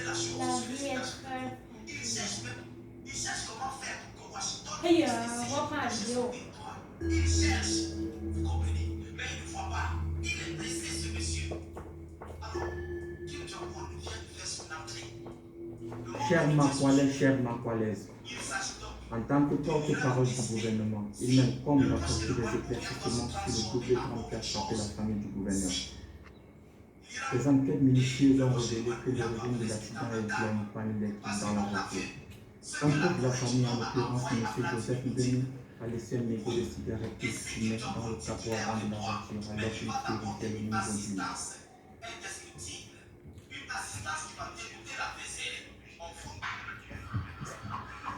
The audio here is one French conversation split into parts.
La vie est très... Hey, reprends la vidéo. Vous comprenez? Mais il ne voit pas. Il est blessé, ce monsieur. Alors, Kim Jong-un vient de faire son entrée. Chers Makwalaises, en tant que porte-parole du gouvernement, il m'incombe d'apporter des éclaircissements sur le double drame qui a frappé la famille du gouverneur. Les enquêtes minutieuses ont révélé que l'origine de l'accident est due à une panne électrique dans la voiture. Un peu de la famille, en l'occurrence M. Joseph Ndemi, a laissé un mégot de cigarette qu'il fumait dans le capot avant de la voiture alors qu'il vérifiait le niveau d'huile.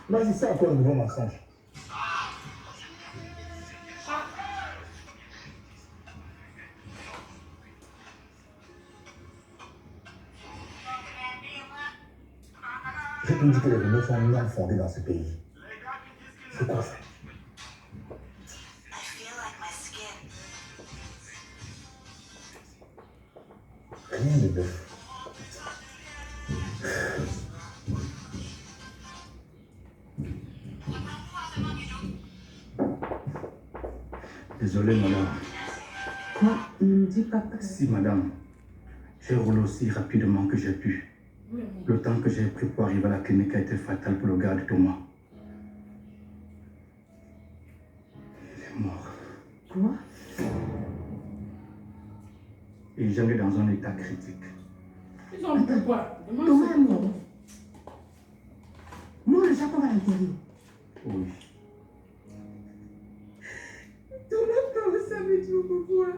Là, c'est ça encore un nouveau mensonge. Je te dis que les rumeurs sont non fondées dans ce pays. C'est quoi ça? Rien de bœuf. Désolé, madame. Quoi? Ne me dis pas que... Si, madame. J'ai roulé aussi rapidement que j'ai pu. Le temps que j'ai pris pour arriver à la clinique a été fatal pour le gars de Thomas. Il est mort. Quoi? Et j'en ai dans un état critique. Ils ont fait quoi? Thomas est mort. Moi, le Japon va l'intérieur. Oui. Thomas, ça veut dire pourquoi?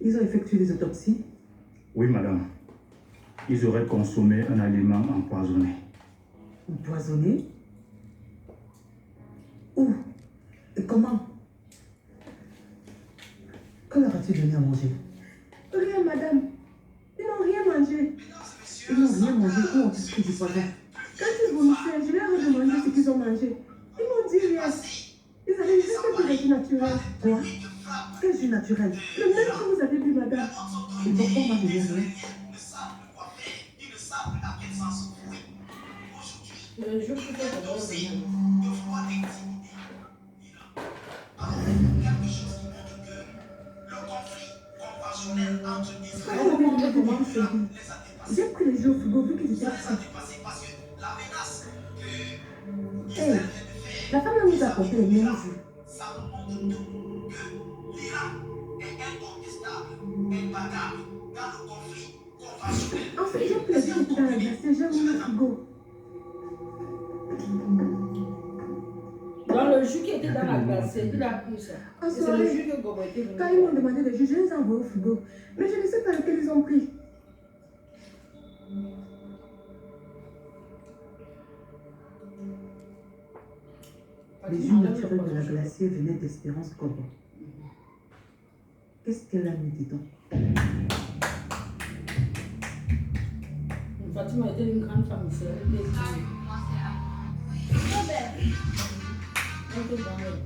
Ils ont effectué des autopsies? Oui, madame. Ils auraient consommé un aliment empoisonné. Empoisonné? Où? Et comment? Que leur as-tu donné à manger? Rien, madame. Ils n'ont rien mangé. Ils n'ont rien mangé ou ont pris du poison. Quand ils vomissaient, je leur ai demandé ce qu'ils ont mangé. Ils m'ont dit rien. Ils avaient juste fait des jus naturels. Quoi? Quel jus naturel? Le même que vous avez bu, madame. Et pourquoi on m'a donné rien? Je peux faire j'ai pris les jeux au frigo vu qu'ils étaient absents. Hey, la femme nous a apporté les mêmes jus. En fait, j'ai pris les jeux dans la glace et j'ai mis le frigo. Dans le jus qui était dans la glace, il a pris ça. C'est le jus que Gobo était venu. Quand ils m'ont demandé des jus, je les ai envoyés au frigo. Mais je ne sais pas lequel ils ont pris. Les jus naturels de la glacière venaient d'Espérance Gobo. Qu'est-ce qu'elle a mis dedans? Fatima était une grande femme ici. Elle était dans elle.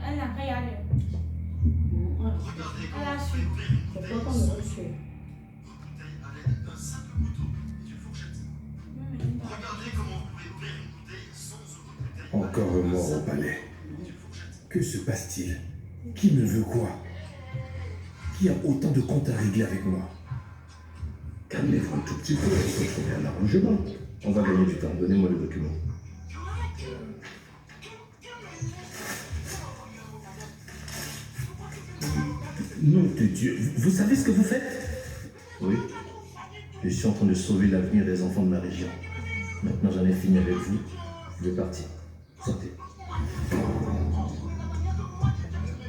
Elle n'a rien dit. Elle a su. C'est pourquoi on le reçoit. Encore un mort au palais. Que se passe-t-il? Qui me veut quoi? Qui a autant de comptes à régler avec moi? Calmez-vous un tout petit peu, il faut trouver un arrangement. On va gagner du temps, donnez-moi le document. Nom de Dieu, vous savez ce que vous faites? Oui, je suis en train de sauver l'avenir des enfants de ma région. Maintenant j'en ai fini avec vous, je vais partir. Sortez.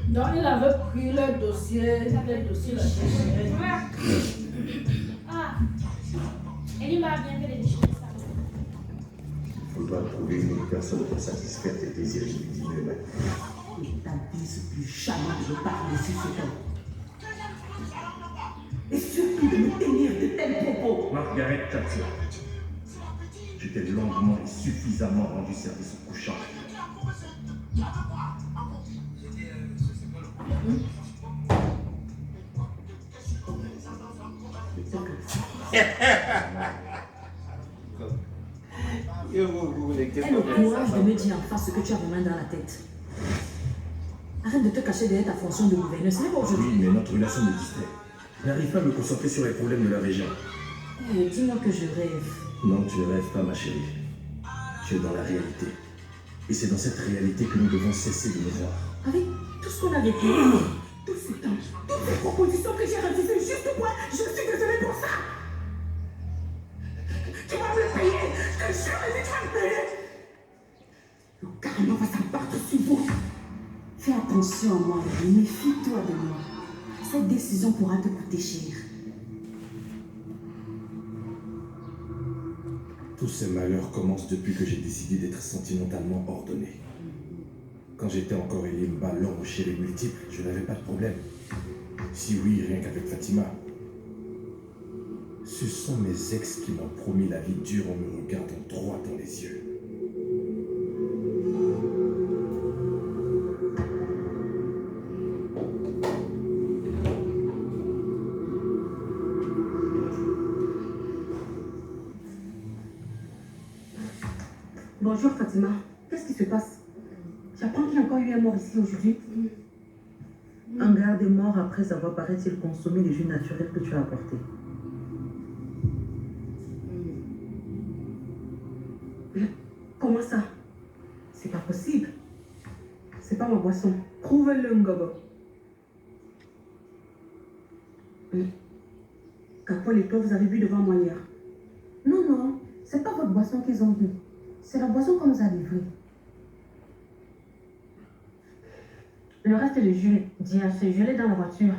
Donc il avait pris le dossier l'a déchiré. Ah, elle m'a bien fait les déchirer ça. Il faudra trouver une personne pour satisfaire tes désirs individuels. Et t'avises plus jamais de me parler sur ce temps. Et surtout de me tenir de tels propos. Margaret Thatcher. Je t'ai longuement et suffisamment rendu service au couchant. Aie le courage de me dire enfin ce que tu as vraiment dans la tête. Arrête de te cacher derrière ta fonction de gouverneur, ce n'est pas aujourd'hui. Oui, mais notre relation me distrait. Je n'arrive pas à me concentrer sur les problèmes de la région. Dis-moi que je rêve. Non, tu ne rêves pas, ma chérie. Tu es dans la réalité. Et c'est dans cette réalité que nous devons cesser de nous voir. Avec tout ce qu'on a vécu, tout ce temps, toutes les propositions que j'ai refusées juste pour moi, je suis désolée pour ça. Tu vas me le payer, je te jure, tu vas me payer. Le karma va s'abattre sur vous. Fais attention à moi, méfie-toi de moi. Cette décision pourra te coûter cher. Tous ces malheurs commencent depuis que j'ai décidé d'être sentimentalement ordonné. Quand j'étais encore Elimba, l'homme aux chéris multiples, je n'avais pas de problème. Si oui, rien qu'avec Fatima. Ce sont mes ex qui m'ont promis la vie dure en me regardant droit dans les yeux. Bonjour Fatima, qu'est-ce qui se passe? J'apprends qu'il y a encore eu un mort ici aujourd'hui. Un garde est mort après avoir, paraît-il, consommé les jus naturels que tu as apportés. Comment ça? C'est pas possible. C'est pas ma boisson. Prouve-le, Ngobo. Capole et toi, vous avez bu devant moi hier. Non, non, c'est pas votre boisson qu'ils ont bu. C'est la boisson qu'on nous a livrée. Le reste du jus d'hier, c'est gelé dans la voiture.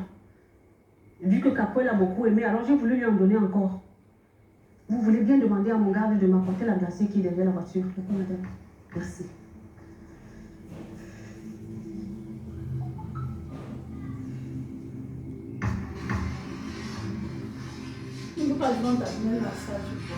Vu que Capoel a beaucoup aimé, alors j'ai voulu lui en donner encore. Vous voulez bien demander à mon garde de m'apporter la glacée qui est derrière la voiture. D'accord, madame? Merci. Il ne faut pas demander à venir à ça, tu vois.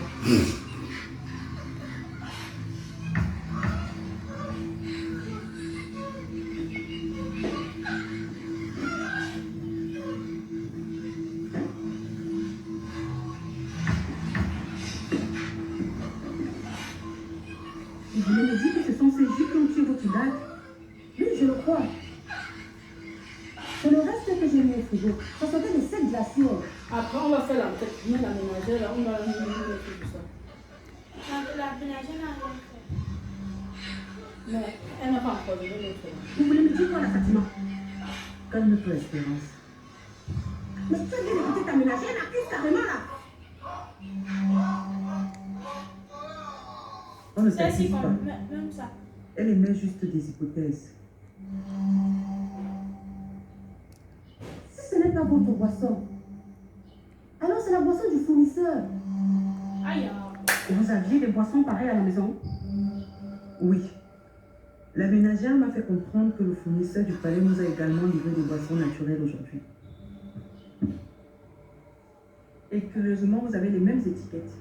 Vous voulez me dire que ce sont ces jus qui ont tué votre date? Oui, je le crois. C'est le reste que j'ai mis au frigo. Ça sentait les 7 glaciers. Après, on va faire l'enquête. Nous, la ménagère, là, on va faire tout ça. La ménagère n'a rien fait. Mais elle n'a pas encore donné l'autre. Vous voulez me dire quoi, la Fatima? Calme-toi, Espérance. Mais tu as bien écouté ta ménagère, elle accuse carrément là. On ne C'est ainsi s'accuse pas. même ça. Elle émet juste des hypothèses. Si ce n'est pas votre boisson, alors c'est la boisson du fournisseur. Aïe. Vous aviez des boissons pareilles à la maison? Oui. La ménagère m'a fait comprendre que le fournisseur du palais nous a également livré des boissons naturelles aujourd'hui. Et curieusement, vous avez les mêmes étiquettes.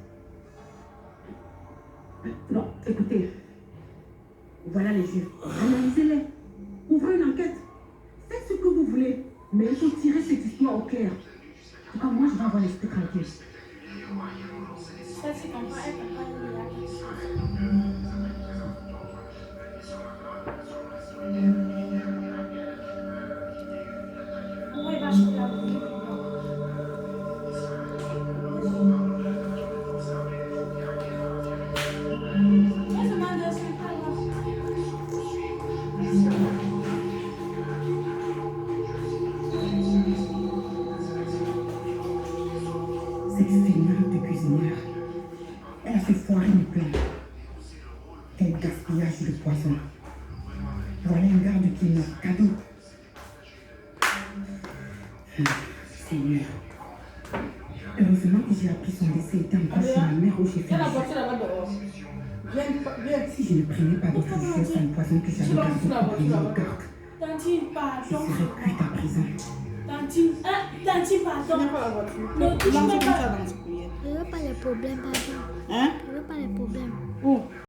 Non, écoutez. Voilà les jus. Analysez-les. Ouvrez une enquête. Faites ce que vous voulez. Mais il faut tirer cette histoire au clair. En tout cas, moi, je vais avoir l'esprit tranquille. Ça, c'est comme ça, elle peut pas oui, va acheter la bouille. Cette feignante de cuisinière, elle a fait foirer mes plats. Quel gaspillage de poison. Voilà un garde qui m'a cadeau. Seigneur. Heureusement que j'ai appris son décès était encore chez ma mère où j'ai fait. Viens la voiture là-bas dehors. Viens. Si je ne prenais pas d'autres choses sans poison que j'avais gardé pour payer les gardes, Tantine, je pardon. serais cuite à prison. Tantine, tantine, pardon. Viens pas la voiture. Ne touche Lance pas. comme ça dans ce courrier. Je veux pas les problèmes, papa. Hein?